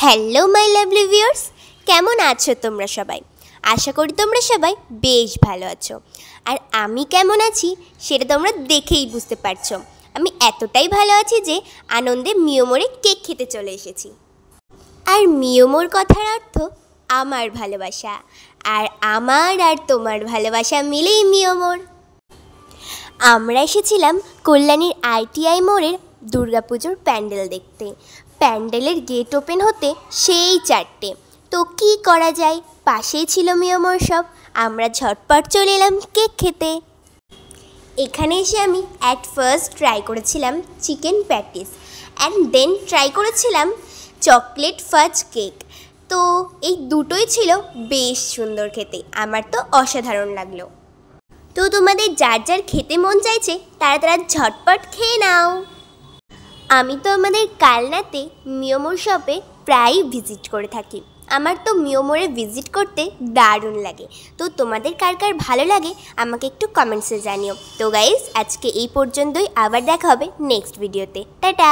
Hello my lovely viewers, কেমন আছো তোমরা সবাই? আশা করি তোমরা সবাই বেশ ভালো আছো। আর আমি কেমন আছি সেটা তোমরা দেখেই বুঝতে পারছো। আমি এতটাই ভালো আছি যে আনন্দে মিয়োমোরে কেক খেতে চলে এসেছি। আর মিয়োমোর কথার অর্থ আমার ভালোবাসা, আর আমার আর তোমার ভালোবাসা মিলেই মিয়োমোর। আমরা এসেছিলাম কল্যাণীর ITI মোড়ের দুর্গাপুজোর প্যান্ডেল দেখতে। প্যান্ডেলের গেট ওপেন হতে সেই 4টে। তো কি করা যায়, পাশেই ছিল মিয়োমোর শপ। আমরা ঝটপট চলে এলাম কেক খেতে। এখানে এসে আমি অ্যাট ফার্স্ট ট্রাই করেছিলাম chicken patties, and then try করেছিলাম চকলেট ফাজ কেক। তো এই দুটোই ছিল বেশ সুন্দর খেতে, আমার তো অসাধারণ লাগলো। তো তোমাদের যার যার খেতে মন চাইছে তারা তারা ঝটপট খেয়ে নাও। আমি তো আমাদের কালনাতে মিয়োমোর শপে প্রায়ই ভিজিট করে থাকি। আমার তো মিয়োমোরে ভিজিট করতে দারুণ লাগে। তো তোমাদের কার কার ভালো লাগে আমাকে একটু কমেন্টসে জানিও। তো গাইস, আজকে এই পর্যন্তই, আবার দেখা হবে নেক্সট ভিডিওতে। টাটা।